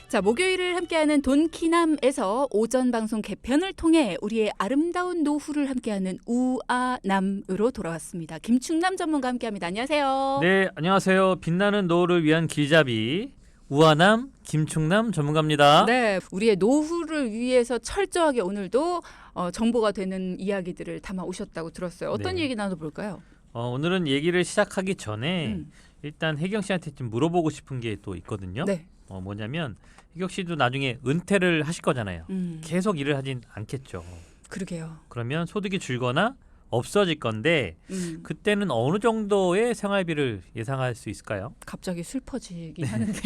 자, 목요일을 함께하는 돈키남에서 오전 방송 개편을 통해 우리의 아름다운 노후를 함께하는 우아남으로 돌아왔습니다. 김충남 전문가 함께합니다. 안녕하세요. 네, 안녕하세요. 빛나는 노후를 위한 길잡이 우아남 김충남 전문가입니다. 네, 우리의 노후를 위해서 철저하게 오늘도 정보가 되는 이야기들을 담아 오셨다고 들었어요. 어떤 네. 얘기 나눠볼까요? 오늘은 얘기를 시작하기 전에 일단 혜경 씨한테 좀 물어보고 싶은 게 또 있거든요. 네. 뭐냐면 혜경 씨도 나중에 은퇴를 하실 거잖아요. 계속 일을 하진 않겠죠. 그러게요. 그러면 소득이 줄거나 없어질 건데 그때는 어느 정도의 생활비를 예상할 수 있을까요? 갑자기 슬퍼지긴 하는데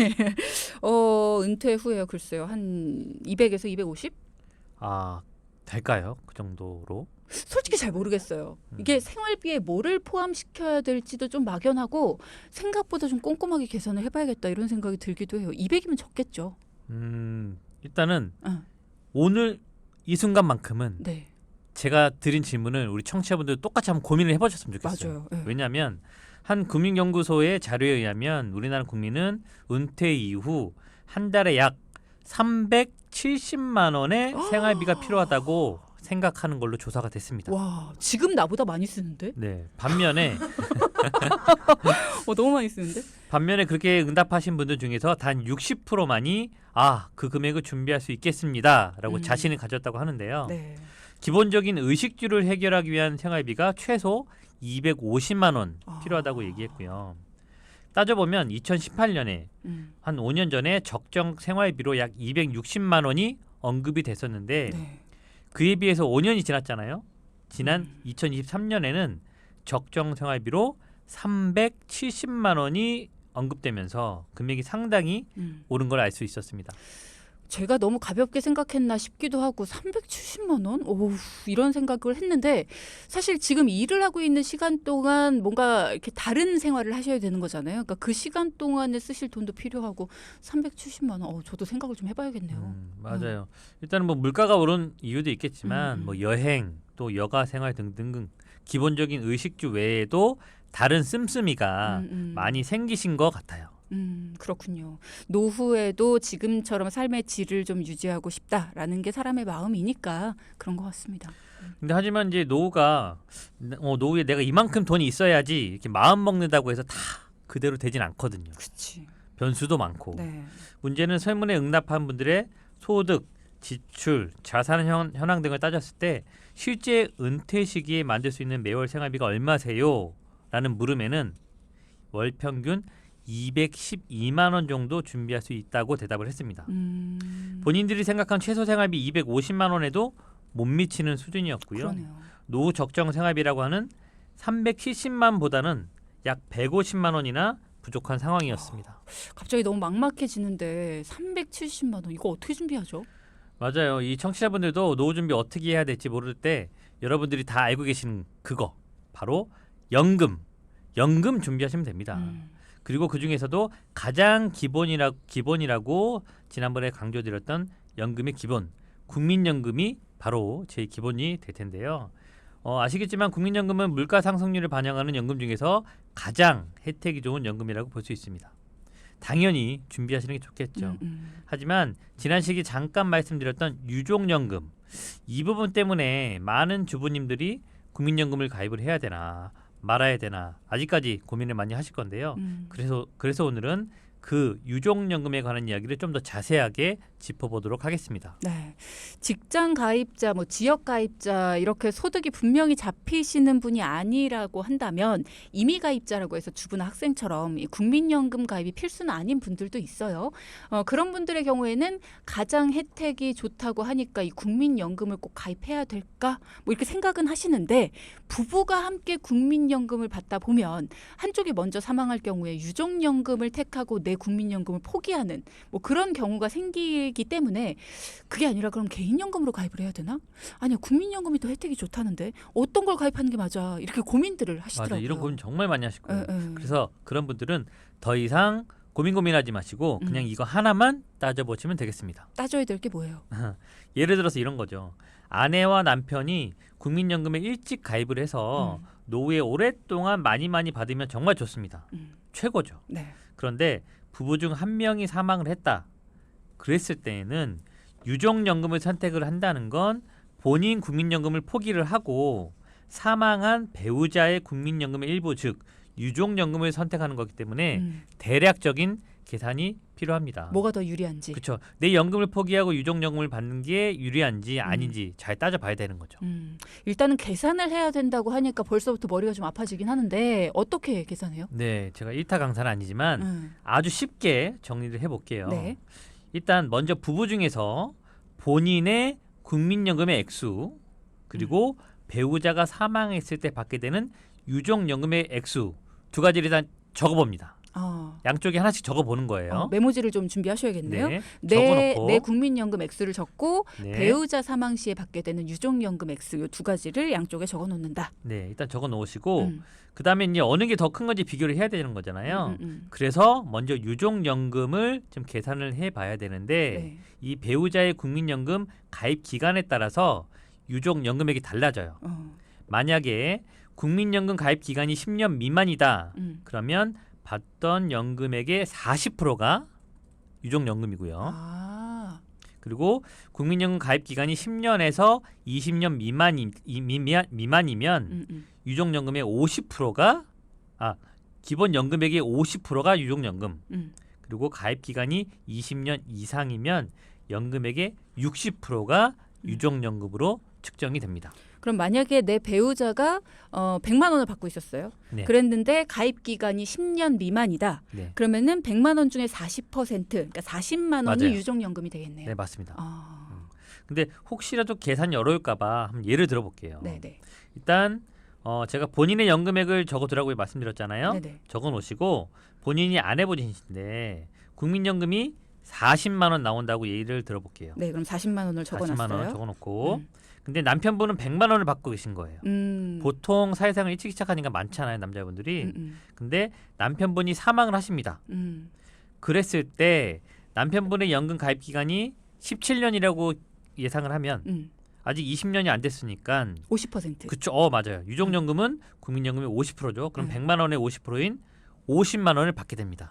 은퇴 후에요. 글쎄요. 한 200에서 250? 될까요? 그 정도로? 솔직히 잘 모르겠어요. 이게 생활비에 뭐를 포함시켜야 될지도 좀 막연하고 생각보다 좀 꼼꼼하게 계산을 해봐야겠다 이런 생각이 들기도 해요. 200이면 적겠죠. 일단은 오늘 이 순간만큼은 네. 제가 드린 질문을 우리 청취자분들 똑같이 한번 고민을 해보셨으면 좋겠어요. 맞아요. 네. 왜냐하면 한 국민연구소의 자료에 의하면 우리나라 국민은 은퇴 이후 한 달에 약 370만 원의 생활비가 필요하다고 생각하는 걸로 조사가 됐습니다. 와, 지금 나보다 많이 쓰는데? 네. 반면에 너무 많이 쓰는데? 반면에 그렇게 응답하신 분들 중에서 단 60%만이 그 금액을 준비할 수 있겠습니다라고 자신을 가졌다고 하는데요. 네. 기본적인 의식주를 해결하기 위한 생활비가 최소 250만 원 필요하다고 얘기했고요. 따져보면 2018년에 한 5년 전에 적정 생활비로 약 260만 원이 언급이 됐었는데 네. 그에 비해서 5년이 지났잖아요. 지난 2023년에는 적정 생활비로 370만 원이 언급되면서 금액이 상당히 오른 걸 알 수 있었습니다. 제가 너무 가볍게 생각했나 싶기도 하고 370만 원? 이런 생각을 했는데 사실 지금 일을 하고 있는 시간 동안 뭔가 이렇게 다른 생활을 하셔야 되는 거잖아요. 그러니까 그 시간 동안에 쓰실 돈도 필요하고 370만 원. 저도 생각을 좀 해봐야겠네요. 맞아요. 일단은 뭐 물가가 오른 이유도 있겠지만 뭐 여행 또 여가 생활 등등 기본적인 의식주 외에도 다른 씀씀이가 많이 생기신 것 같아요. 그렇군요. 노후에도 지금처럼 삶의 질을 좀 유지하고 싶다라는 게 사람의 마음이니까 그런 것 같습니다. 근데 하지만 이제 노후에 내가 이만큼 돈이 있어야지 이렇게 마음 먹는다고 해서 다 그대로 되진 않거든요. 그렇지. 변수도 많고. 네. 문제는 설문에 응답한 분들의 소득, 지출, 자산 현황 등을 따졌을 때 실제 은퇴 시기에 만들 수 있는 매월 생활비가 얼마세요? 라는 물음에는 월 평균 212만 원 정도 준비할 수 있다고 대답을 했습니다. 본인들이 생각한 최소 생활비 250만 원에도 못 미치는 수준이었고요. 그러네요. 노후 적정 생활비라고 하는 370만 보다는 약 150만 원이나 부족한 상황이었습니다. 갑자기 너무 막막해지는데 370만 원 이거 어떻게 준비하죠? 맞아요. 이 청취자분들도 노후 준비 어떻게 해야 될지 모를 때 여러분들이 다 알고 계시는 그거 바로 연금 준비하시면 됩니다. 그리고 그중에서도 가장 기본이라고 지난번에 강조드렸던 연금의 기본 국민연금이 바로 제일 기본이 될 텐데요. 아시겠지만 국민연금은 물가 상승률을 반영하는 연금 중에서 가장 혜택이 좋은 연금이라고 볼 수 있습니다. 당연히 준비하시는 게 좋겠죠. 하지만 지난 시기 잠깐 말씀드렸던 유족연금 이 부분 때문에 많은 주부님들이 국민연금을 가입을 해야 되나 말아야 되나 아직까지 고민을 많이 하실 건데요. 그래서 오늘은 그 유족연금에 관한 이야기를 좀 더 자세하게 짚어보도록 하겠습니다. 네, 직장 가입자, 지역 가입자 이렇게 소득이 분명히 잡히시는 분이 아니라고 한다면 임의 가입자라고 해서 주부나 학생처럼 이 국민연금 가입이 필수는 아닌 분들도 있어요. 그런 분들의 경우에는 가장 혜택이 좋다고 하니까 이 국민연금을 꼭 가입해야 될까? 이렇게 생각은 하시는데 부부가 함께 국민연금을 받다 보면 한쪽이 먼저 사망할 경우에 유족연금을 택하고 내 국민연금을 포기하는 그런 경우가 생기기 때문에 그게 아니라 그럼 개인연금으로 가입을 해야 되나? 아니요, 국민연금이 더 혜택이 좋다는데 어떤 걸 가입하는 게 맞아? 이렇게 고민들을 하시더라고요. 맞아요. 이런 고민 정말 많이 하실 거예요. 그래서 그런 분들은 더 이상 고민하지 마시고 그냥 이거 하나만 따져보시면 되겠습니다. 따져야 될 게 뭐예요? 예를 들어서 이런 거죠. 아내와 남편이 국민연금에 일찍 가입을 해서 노후에 오랫동안 많이 받으면 정말 좋습니다. 최고죠. 네. 그런데 부부 중 한 명이 사망을 했다. 그랬을 때에는 유족연금을 선택을 한다는 건 본인 국민연금을 포기를 하고 사망한 배우자의 국민연금의 일부 즉 유족연금을 선택하는 거기 때문에 대략적인 계산이 필요합니다. 뭐가 더 유리한지. 그렇죠. 내 연금을 포기하고 유족연금을 받는 게 유리한지 아닌지 잘 따져봐야 되는 거죠. 일단은 계산을 해야 된다고 하니까 벌써부터 머리가 좀 아파지긴 하는데 어떻게 계산해요? 네, 제가 일타 강사는 아니지만 아주 쉽게 정리를 해볼게요. 네. 일단 먼저 부부 중에서 본인의 국민연금의 액수 그리고 배우자가 사망했을 때 받게 되는 유족연금의 액수 두 가지를 일단 적어봅니다. 양쪽에 하나씩 적어보는 거예요. 메모지를 좀 준비하셔야겠네요. 네, 내 적어놓고 국민연금 액수를 적고 네. 배우자 사망 시에 받게 되는 유족연금 액수 이 두 가지를 양쪽에 적어놓는다. 네, 일단 적어놓으시고 그 다음에 이제 어느 게 더 큰 건지 비교를 해야 되는 거잖아요. 음. 그래서 먼저 유족연금을 좀 계산을 해봐야 되는데 네. 이 배우자의 국민연금 가입 기간에 따라서 유족연금액이 달라져요. 만약에 국민연금 가입 기간이 10년 미만이다. 그러면 받던 연금액의 40%가 유족연금이고요. 그리고 국민연금 가입 기간이 10년에서 20년 미만이면 유족연금의 50%가 기본 연금액의 50%가 유족연금. 그리고 가입 기간이 20년 이상이면 연금액의 60%가 유족연금으로 측정이 됩니다. 그럼 만약에 내 배우자가 100만 원을 받고 있었어요. 네. 그랬는데 가입 기간이 10년 미만이다. 네. 그러면은 100만 원 중에 40%, 그러니까 40만 원이 맞아요. 유족연금이 되겠네요. 네, 맞습니다. 근데 혹시라도 계산이 어려울까봐 한번 예를 들어볼게요. 네네. 일단 제가 본인의 연금액을 적어두라고 말씀드렸잖아요. 네네. 적어놓으시고 본인이 아내분이신데 국민연금이 40만 원 나온다고 예를 들어볼게요. 네, 그럼 40만 원을 적어놨어요. 40만 원 적어놓고 근데 남편분은 100만 원을 받고 계신 거예요. 보통 사회생활 일찍 시작하니까 많잖아요, 남자분들이. 근데 남편분이 사망을 하십니다. 그랬을 때 남편분의 연금 가입 기간이 17년이라고 예상을 하면 아직 20년이 안 됐으니까 50%. 그쵸, 맞아요. 유족연금은 국민연금의 50%죠. 그럼 100만 원의 50%인 50만 원을 받게 됩니다.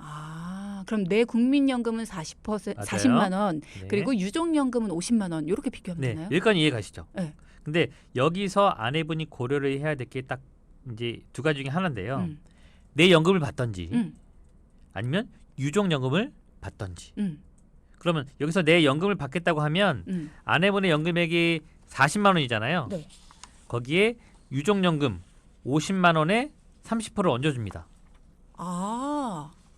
그럼 내 국민연금은 40만 원, 네. 그리고 유족연금은 50만 원 이렇게 비교하면 네, 되나요? 여기까지 이해 가시죠? 네. 근데 여기서 아내분이 고려를 해야 될 게 딱 이제 두 가지 중에 하나인데요. 내 연금을 받던지 아니면 유족연금을 받던지. 그러면 여기서 내 연금을 받겠다고 하면 아내분의 연금액이 40만 원이잖아요. 네. 거기에 유족연금 50만 원에 30%를 얹어줍니다.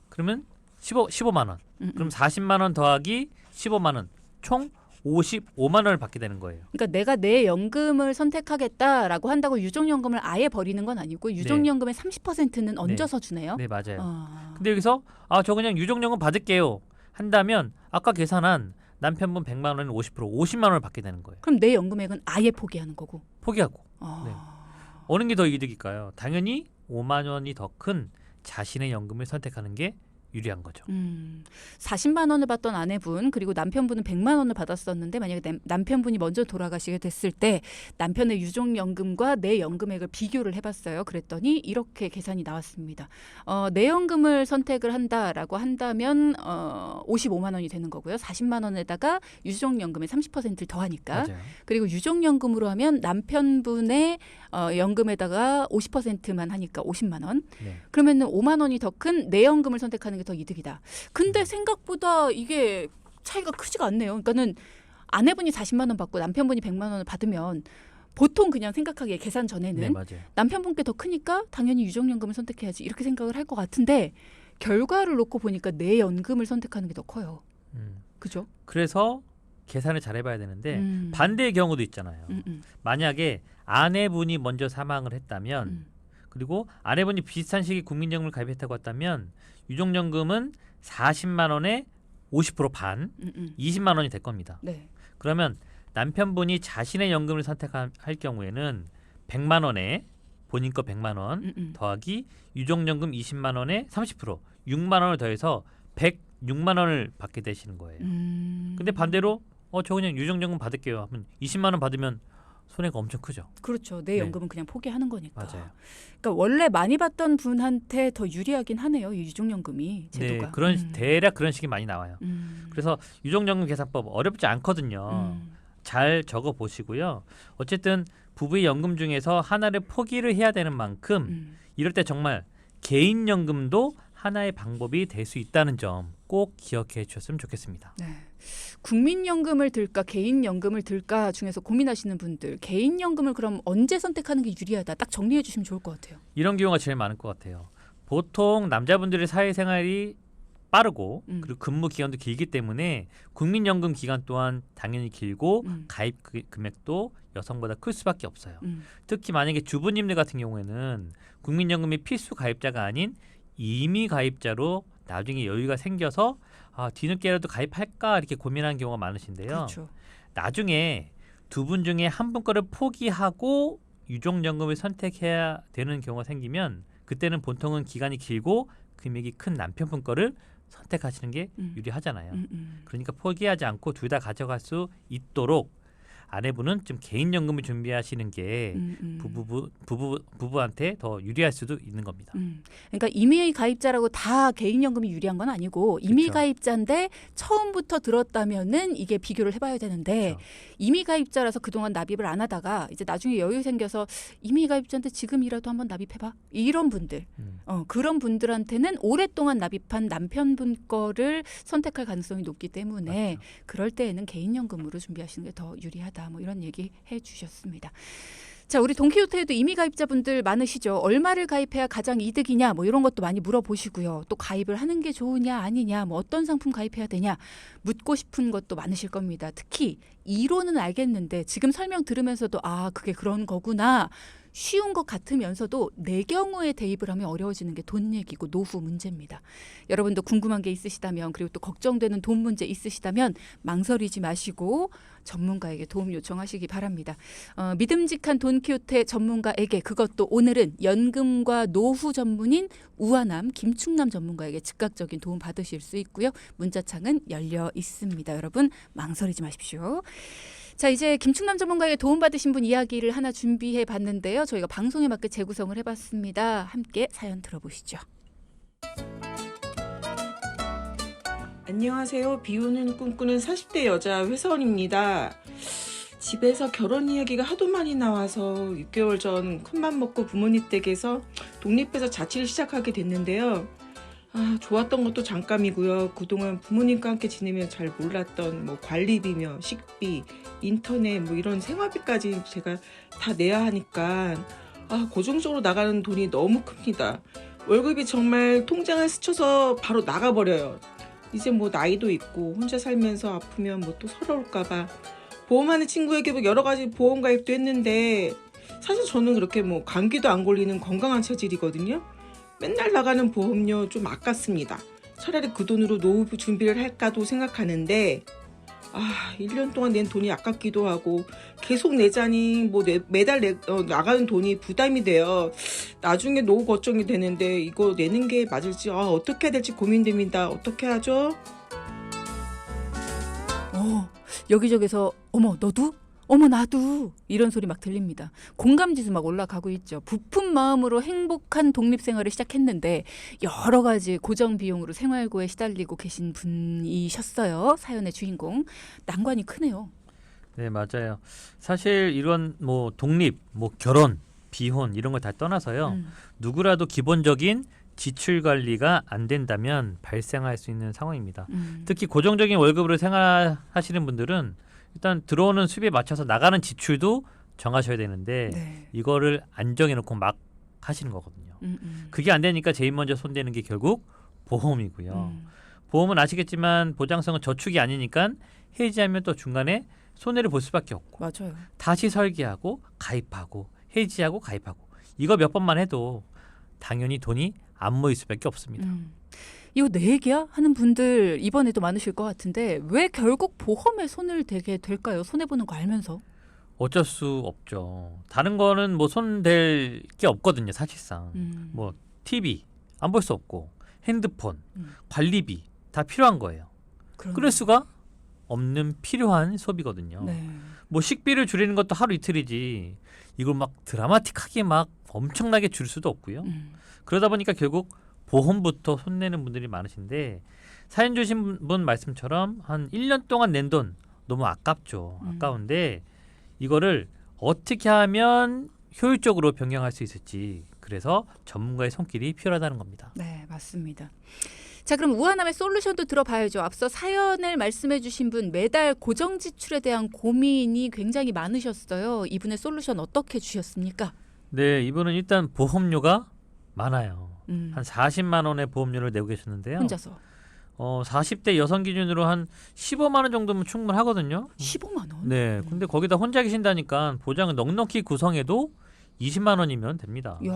그러면 15만 원. 그럼 40만 원 더하기 15만 원. 총 55만 원을 받게 되는 거예요. 그러니까 내가 내 연금을 선택하겠다라고 한다고 유족연금을 아예 버리는 건 아니고 유족연금의 30%는 얹어서 주네요. 네, 맞아요. 근데 여기서 저 그냥 유족연금 받을게요 한다면 아까 계산한 남편분 100만 원에 50% 50만 원을 받게 되는 거예요. 그럼 내 연금액은 아예 포기하는 거고. 포기하고. 네. 어느 게 더 이득일까요? 당연히 5만 원이 더 큰 자신의 연금을 선택하는 게 유리한 거죠. 40만 원을 받던 아내분 그리고 남편분은 100만 원을 받았었는데 만약에 남편분이 먼저 돌아가시게 됐을 때 남편의 유족연금과 내 연금액을 비교를 해봤어요. 그랬더니 이렇게 계산이 나왔습니다. 내 연금을 선택을 한다라고 한다면 55만 원이 되는 거고요. 40만 원에다가 유족연금의 30%를 더하니까. 맞아요. 그리고 유족연금으로 하면 남편분의 연금에다가 50%만 하니까 50만 원. 네. 그러면은 5만 원이 더 큰 내 연금을 선택하는 게 더 이득이다. 근데 생각보다 이게 차이가 크지가 않네요. 그러니까는 아내분이 40만 원 받고 남편분이 100만 원을 받으면 보통 그냥 생각하기에 계산 전에는 네, 맞아요. 남편분께 더 크니까 당연히 유족연금을 선택해야지 이렇게 생각을 할 것 같은데 결과를 놓고 보니까 내 연금을 선택하는 게 더 커요. 그죠? 그래서 계산을 잘 해봐야 되는데 반대의 경우도 있잖아요. 만약에 아내분이 먼저 사망을 했다면 그리고 아내분이 비슷한 시기에 국민연금을 가입했다고 했다면 유족연금은 40만 원에 50% 반, 20만 원이 될 겁니다. 네. 그러면 남편분이 자신의 연금을 선택할 경우에는 100만 원에 본인 거 100만 원 더하기 유족연금 20만 원에 30% 6만 원을 더해서 106만 원을 받게 되시는 거예요. 근데 반대로 저 그냥 유족연금 받을게요 하면 20만 원 받으면 손해가 엄청 크죠. 그렇죠. 내 네. 연금은 그냥 포기하는 거니까. 맞아요. 그러니까 원래 많이 받던 분한테 더 유리하긴 하네요. 이 유종연금이 제도가. 네, 그런 대략 그런 식이 많이 나와요. 음. 그래서 유종연금 계산법 어렵지 않거든요. 잘 적어 보시고요. 어쨌든 부부의 연금 중에서 하나를 포기를 해야 되는 만큼 이럴 때 정말 개인연금도 하나의 방법이 될 수 있다는 점 꼭 기억해 주셨으면 좋겠습니다. 네. 국민연금을 들까 개인연금을 들까 중에서 고민하시는 분들 개인연금을 그럼 언제 선택하는 게 유리하다 딱 정리해 주시면 좋을 것 같아요. 이런 경우가 제일 많을 것 같아요. 보통 남자분들의 사회생활이 빠르고 그리고 근무 기간도 길기 때문에 국민연금 기간 또한 당연히 길고 가입 금액도 여성보다 클 수밖에 없어요. 특히 만약에 주부님들 같은 경우에는 국민연금이 필수 가입자가 아닌 임의 가입자로 나중에 여유가 생겨서 뒤늦게라도 가입할까 이렇게 고민하는 경우가 많으신데요. 그렇죠. 나중에 두 분 중에 한 분 거를 포기하고 유종연금을 선택해야 되는 경우가 생기면 그때는 보통은 기간이 길고 금액이 큰 남편분 거를 선택하시는 게 유리하잖아요. 그러니까 포기하지 않고 둘 다 가져갈 수 있도록 아내분은 좀 개인연금을 준비하시는 게 부부한테 더 유리할 수도 있는 겁니다. 그러니까 임의 가입자라고 다 개인연금이 유리한 건 아니고 임의 그렇죠. 가입자인데 처음부터 들었다면은 이게 비교를 해봐야 되는데 그렇죠. 임의 가입자라서 그동안 납입을 안 하다가 이제 나중에 여유 생겨서 임의 가입자인데 지금이라도 한번 납입해봐 이런 분들 그런 분들한테는 오랫동안 납입한 남편분 거를 선택할 가능성이 높기 때문에 맞죠. 그럴 때에는 개인연금으로 준비하시는 게 더 유리하다 뭐 이런 얘기 해주셨습니다. 자, 우리 돈키호테에도 임의 가입자분들 많으시죠. 얼마를 가입해야 가장 이득이냐 뭐 이런 것도 많이 물어보시고요. 또 가입을 하는 게 좋으냐 아니냐 뭐 어떤 상품 가입해야 되냐 묻고 싶은 것도 많으실 겁니다. 특히 이론은 알겠는데 지금 설명 들으면서도 그게 그런 거구나. 쉬운 것 같으면서도 내 경우에 대입을 하면 어려워지는 게 돈 얘기고 노후 문제입니다. 여러분도 궁금한 게 있으시다면 그리고 또 걱정되는 돈 문제 있으시다면 망설이지 마시고 전문가에게 도움 요청하시기 바랍니다. 믿음직한 돈키호테 전문가에게 그것도 오늘은 연금과 노후 전문인 우아남 김충남 전문가에게 즉각적인 도움 받으실 수 있고요. 문자창은 열려 있습니다. 여러분 망설이지 마십시오. 자, 이제 김충남 전문가에게 도움받으신 분 이야기를 하나 준비해 봤는데요. 저희가 방송에 맞게 재구성을 해봤습니다. 함께 사연 들어보시죠. 안녕하세요. 비혼을 꿈꾸는 40대 여자 회사원입니다. 집에서 결혼 이야기가 하도 많이 나와서 6개월 전 큰맘 먹고 부모님 댁에서 독립해서 자취를 시작하게 됐는데요. 좋았던 것도 잠깐이고요. 그동안 부모님과 함께 지내면 잘 몰랐던 뭐 관리비며 식비, 인터넷 뭐 이런 생활비까지 제가 다 내야 하니까 고정적으로 나가는 돈이 너무 큽니다. 월급이 정말 통장을 스쳐서 바로 나가버려요. 이제 뭐 나이도 있고 혼자 살면서 아프면 뭐 또 서러울까봐 보험하는 친구에게 뭐 여러 가지 보험 가입도 했는데 사실 저는 그렇게 뭐 감기도 안 걸리는 건강한 체질이거든요. 맨날 나가는 보험료 좀 아깝습니다. 차라리 그 돈으로 노후 준비를 할까도 생각하는데 1년 동안 낸 돈이 아깝기도 하고 계속 내자니 뭐 매달 나가는 돈이 부담이 돼요. 나중에 노후 걱정이 되는데 이거 내는 게 맞을지 어떻게 해야 될지 고민됩니다. 어떻게 하죠? 여기저기서 어머 너도? 어머 나도 이런 소리 막 들립니다. 공감지수 막 올라가고 있죠. 부푼 마음으로 행복한 독립생활을 시작했는데 여러 가지 고정 비용으로 생활고에 시달리고 계신 분이셨어요. 사연의 주인공. 난관이 크네요. 네, 맞아요. 사실 이런 뭐 독립, 뭐 결혼, 비혼 이런 걸 다 떠나서요. 누구라도 기본적인 지출 관리가 안 된다면 발생할 수 있는 상황입니다. 특히 고정적인 월급으로 생활하시는 분들은 일단 들어오는 수입에 맞춰서 나가는 지출도 정하셔야 되는데 네. 이거를 안 정해놓고 막 하시는 거거든요. 그게 안 되니까 제일 먼저 손대는 게 결국 보험이고요. 보험은 아시겠지만 보장성은 저축이 아니니까 해지하면 또 중간에 손해를 볼 수밖에 없고 맞아요. 다시 설계하고 가입하고 해지하고 가입하고 이거 몇 번만 해도 당연히 돈이 안 모일 수밖에 없습니다. 이거 내 얘기야? 하는 분들 이번에도 많으실 것 같은데 왜 결국 보험에 손을 대게 될까요? 손해보는 거 알면서. 어쩔 수 없죠. 다른 거는 뭐 손댈 게 없거든요. 사실상. 뭐 TV 안 볼 수 없고 핸드폰, 관리비 다 필요한 거예요. 그럴 수가 없는 필요한 소비거든요. 네. 뭐 식비를 줄이는 것도 하루 이틀이지 이걸 막 드라마틱하게 막 엄청나게 줄 수도 없고요. 그러다 보니까 결국 보험부터 손 내는 분들이 많으신데 사연 주신 분 말씀처럼 한 1년 동안 낸 돈 너무 아깝죠. 아까운데 이거를 어떻게 하면 효율적으로 변경할 수 있을지 그래서 전문가의 손길이 필요하다는 겁니다. 네, 맞습니다. 자, 그럼 우아남의 솔루션도 들어봐야죠. 앞서 사연을 말씀해 주신 분 매달 고정 지출에 대한 고민이 굉장히 많으셨어요. 이분의 솔루션 어떻게 주셨습니까? 네, 이분은 일단 보험료가 많아요. 음, 한 40만 원의 보험료를 내고 계셨는데요. 혼자서 40대 여성 기준으로 한 15만 원 정도면 충분하거든요. 15만 원? 네, 근데 거기다 혼자 계신다니까 보장을 넉넉히 구성해도 20만 원이면 됩니다. 이야,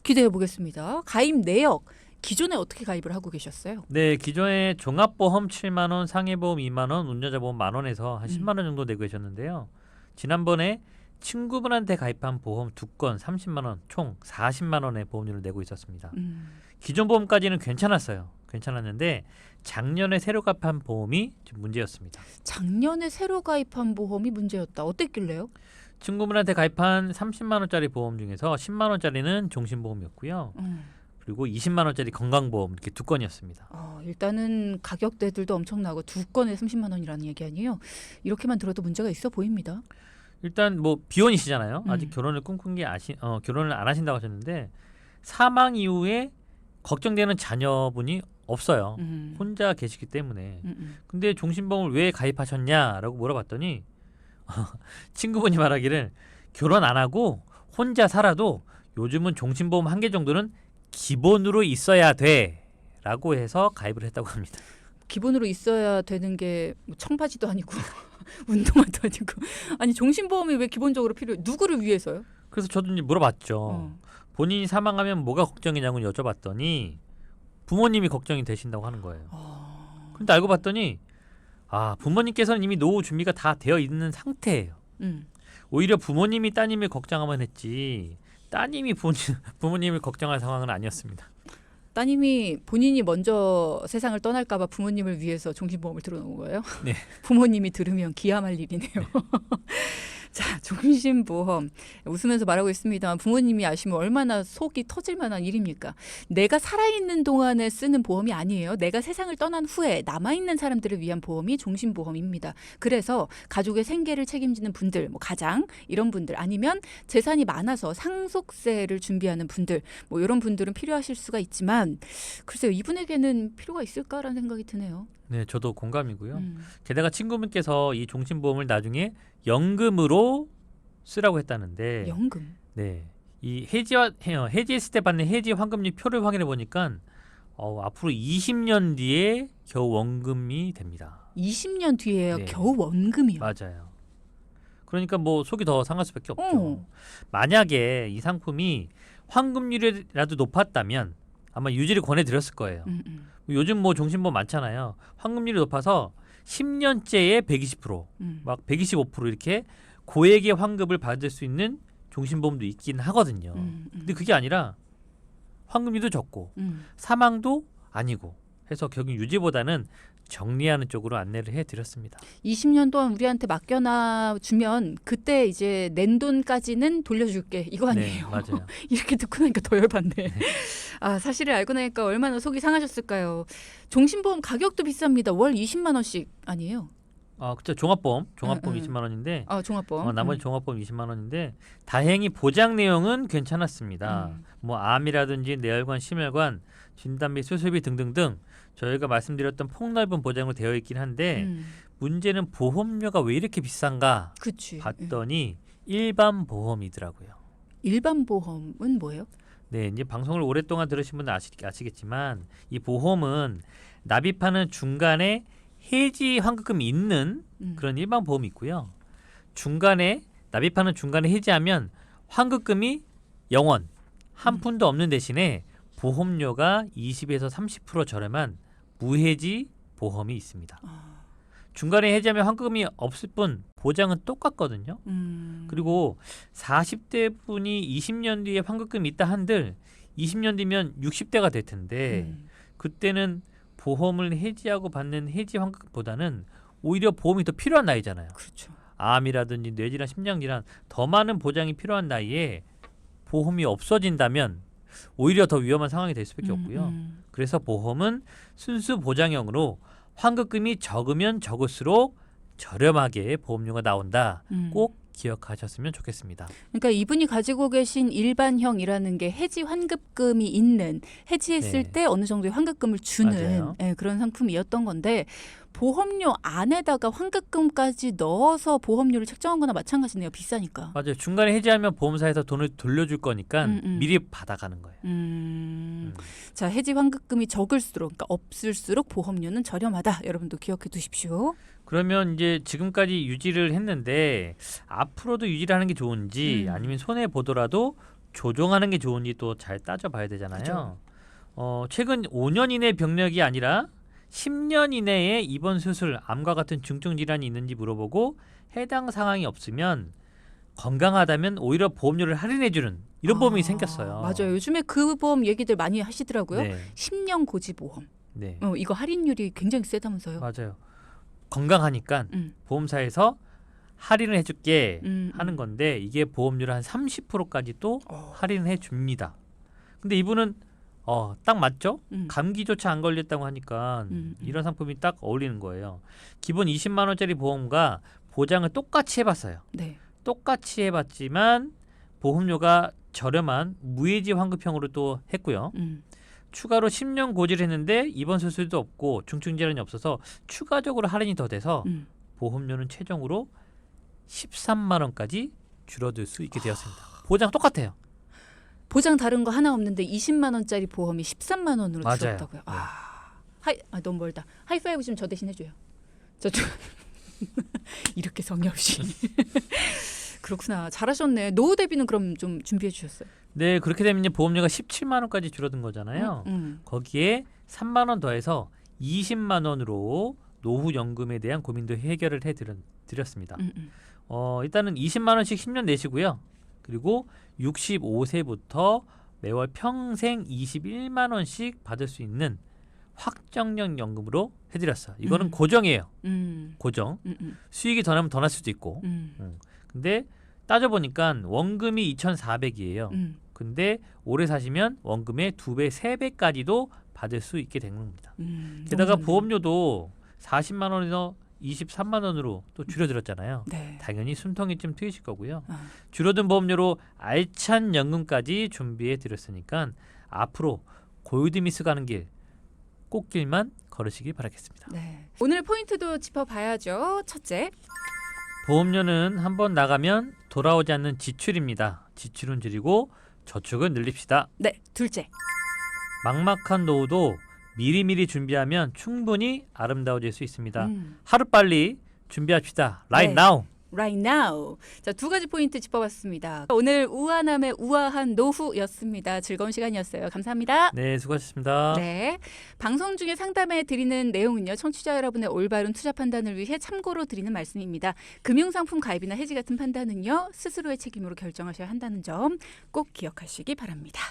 기대해 보겠습니다. 가입 내역 기존에 어떻게 가입을 하고 계셨어요? 네, 기존에 종합보험 7만 원, 상해보험 2만 원, 운전자보험 만 원에서 한 10만 원 정도 내고 계셨는데요. 지난번에 친구분한테 가입한 보험 2건 30만 원, 총 40만 원의 보험료를 내고 있었습니다. 기존 보험까지는 괜찮았는데 작년에 새로 가입한 보험이 좀 문제였습니다. 작년에 새로 가입한 보험이 문제였다. 어땠길래요? 친구분한테 가입한 30만 원짜리 보험 중에서 10만 원짜리는 종신보험이었고요. 그리고 20만 원짜리 건강보험 이렇게 2건이었습니다. 일단은 가격대들도 엄청나고 2건에 30만 원이라는 얘기 아니에요? 이렇게만 들어도 문제가 있어 보입니다. 일단 뭐 비혼이시잖아요. 음. 아직 결혼을 꿈꾼 게 결혼을 안 하신다고 하셨는데 사망 이후에 걱정되는 자녀분이 없어요. 혼자 계시기 때문에. 근데 종신보험을 왜 가입하셨냐라고 물어봤더니 친구분이 말하기를 결혼 안 하고 혼자 살아도 요즘은 종신보험 한 개 정도는 기본으로 있어야 돼라고 해서 가입을 했다고 합니다. 기본으로 있어야 되는 게 뭐 청바지도 아니고 운동화도 아니고 아니 종신보험이 왜 기본적으로 필요해? 누구를 위해서요? 그래서 저도 이제 물어봤죠. 본인이 사망하면 뭐가 걱정이냐고 여쭤봤더니 부모님이 걱정이 되신다고 하는 거예요. 근데 알고 봤더니 부모님께서는 이미 노후 준비가 다 되어 있는 상태예요. 오히려 부모님이 따님을 걱정하면 했지 따님이 부모님을 걱정할 상황은 아니었습니다. 따님이 본인이 먼저 세상을 떠날까봐 부모님을 위해서 종신보험을 들어놓은 거예요? 네. 부모님이 들으면 기함할 일이네요. 자, 종신보험 웃으면서 말하고 있습니다만 부모님이 아시면 얼마나 속이 터질 만한 일입니까? 내가 살아있는 동안에 쓰는 보험이 아니에요. 내가 세상을 떠난 후에 남아있는 사람들을 위한 보험이 종신보험입니다. 그래서 가족의 생계를 책임지는 분들, 뭐 가장 이런 분들 아니면 재산이 많아서 상속세를 준비하는 분들 뭐 이런 분들은 필요하실 수가 있지만 글쎄요. 이분에게는 필요가 있을까라는 생각이 드네요. 네, 저도 공감이고요. 게다가 친구분께서 이 종신보험을 나중에 연금으로 쓰라고 했다는데, 연금. 네, 이 해지했을 때 받는 해지 환급률 표를 확인해 보니까 앞으로 20년 뒤에 겨우 원금이 됩니다. 20년 뒤에요. 네. 겨우 원금이요. 맞아요. 그러니까 뭐 속이 더 상할 수밖에 없죠. 만약에 이 상품이 환급률이라도 높았다면 아마 유지를 권해드렸을 거예요. 요즘 뭐 종신보험 많잖아요. 환급률이 높아서 10년째에 120%, 막 125% 이렇게 고액의 환급을 받을 수 있는 종신보험도 있긴 하거든요. 근데 그게 아니라 환급률도 적고 사망도 아니고 해서 결국 유지보다는 정리하는 쪽으로 안내를 해드렸습니다. 20년 동안 우리한테 맡겨놔 주면 그때 이제 낸 돈까지는 돌려줄게 이거 아니에요? 네, 맞아요. 이렇게 듣고 나니까 더 열받네. 네. 사실을 알고 나니까 얼마나 속이 상하셨을까요? 종신보험 가격도 비쌉니다. 월 20만 원씩 아니에요? 그쵸. 종합보험 응. 20만 원인데 종합보험. 나머지 종합보험 20만 원인데 다행히 보장 내용은 괜찮았습니다. 뭐 암이라든지 뇌혈관, 심혈관, 진단비, 수술비 등등등 저희가 말씀드렸던 폭넓은 보장으로 되어 있긴 한데 문제는 보험료가 왜 이렇게 비싼가 그치. 봤더니 일반 보험이더라고요. 일반 보험은 뭐예요? 네, 이제 방송을 오랫동안 들으신 분은 아시겠지만 이 보험은 납입하는 중간에 해지 환급금이 있는 그런 일반 보험이 있고요. 중간에 납입하는 중간에 해지하면 환급금이 0원 한 푼도 없는 대신에 보험료가 20에서 30% 저렴한 무해지 보험이 있습니다. 중간에 해지하면 환급금이 없을 뿐 보장은 똑같거든요. 그리고 40대 분이 20년 뒤에 환급금이 있다 한들 20년 뒤면 60대가 될 텐데 그때는 보험을 해지하고 받는 해지 환급보다는 오히려 보험이 더 필요한 나이잖아요. 그렇죠. 암이라든지 뇌질환, 심장질환 더 많은 보장이 필요한 나이에 보험이 없어진다면 오히려 더 위험한 상황이 될 수밖에 없고요. 그래서 보험은 순수 보장형으로 환급금이 적으면 적을수록 저렴하게 보험료가 나온다. 꼭 기억하셨으면 좋겠습니다. 그러니까 이분이 가지고 계신 일반형이라는 게 해지 환급금이 있는, 해지했을 네. 때 어느 정도의 환급금을 주는 맞아요. 그런 상품이었던 건데, 보험료 안에다가 환급금까지 넣어서 보험료를 책정한 거나 마찬가지네요. 비싸니까. 맞아요. 중간에 해지하면 보험사에서 돈을 돌려줄 거니까 미리 받아가는 거예요. 자, 해지 환급금이 적을수록, 그러니까 없을수록 보험료는 저렴하다. 여러분도 기억해 두십시오. 그러면 이제 지금까지 유지를 했는데 앞으로도 유지를 하는 게 좋은지 아니면 손해 보더라도 조정하는 게 좋은지 또 잘 따져봐야 되잖아요. 최근 5년 이내 병력이 아니라 10년 이내에 입원 수술, 암과 같은 중증 질환이 있는지 물어보고 해당 상황이 없으면 건강하다면 오히려 보험료를 할인해주는 이런 보험이 생겼어요. 맞아요. 요즘에 그 보험 얘기들 많이 하시더라고요. 네. 10년 고지보험. 네. 이거 할인율이 굉장히 세다면서요. 맞아요. 건강하니까 음. 보험사에서 할인을 해줄게 음, 하는 건데 이게 보험료를 한 30%까지 또 할인해 줍니다. 근데 이분은 딱 맞죠? 감기조차 안 걸렸다고 하니까 이런 상품이 딱 어울리는 거예요. 기본 20만 원짜리 보험과 보장을 똑같이 해봤어요. 네. 똑같이 해봤지만 보험료가 저렴한 무해지 환급형으로 또 했고요. 추가로 10년 고지를 했는데 입원 수술도 없고 중증 질환이 없어서 추가적으로 할인이 더 돼서 보험료는 최종으로 13만 원까지 줄어들 수 있게 되었습니다. 보장 똑같아요. 보장 다른 거 하나 없는데 20만 원짜리 보험이 13만 원으로 맞아요. 줄었다고요. 너무 멀다. 하이파이브 좀 저 대신 해줘요. 저쪽 이렇게 성의 없이. 그렇구나. 잘하셨네. 노후 대비는 그럼 좀 준비해 주셨어요. 네, 그렇게 되면 이제 보험료가 17만 원까지 줄어든 거잖아요. 거기에 3만 원 더해서 20만 원으로 노후 연금에 대한 고민도 해결을 해드렸습니다. 일단은 20만 원씩 10년 내시고요. 그리고 65세부터 매월 평생 21만 원씩 받을 수 있는 확정형 연금으로 해드렸어요. 이거는 고정이에요. 고정. 수익이 더 나면 더 날 수도 있고. 근데 따져보니까 원금이 2,400이에요. 근데 오래 사시면 원금의 2배, 3배까지도 받을 수 있게 된 겁니다. 게다가 보험료도 40만 원에서 23만 원으로 또 줄여들었잖아요. 네. 당연히 숨통이 좀 트이실 거고요. 줄어든 보험료로 알찬 연금까지 준비해 드렸으니까 앞으로 골드미스 가는 길 꽃길만 걸으시길 바라겠습니다. 네. 오늘 포인트도 짚어봐야죠. 첫째, 보험료는 한번 나가면 돌아오지 않는 지출입니다. 지출은 줄이고 저축은 늘립시다. 네. 둘째, 막막한 노후도 미리미리 준비하면 충분히 아름다워질 수 있습니다. 하루빨리 준비합시다. Right 네. now. right now. 자, 두 가지 포인트 짚어봤습니다. 오늘 우아남의 우아한 노후였습니다. 즐거운 시간이었어요. 감사합니다. 네, 수고하셨습니다. 네. 방송 중에 상담해 드리는 내용은요. 청취자 여러분의 올바른 투자 판단을 위해 참고로 드리는 말씀입니다. 금융상품 가입이나 해지 같은 판단은요. 스스로의 책임으로 결정하셔야 한다는 점 꼭 기억하시기 바랍니다.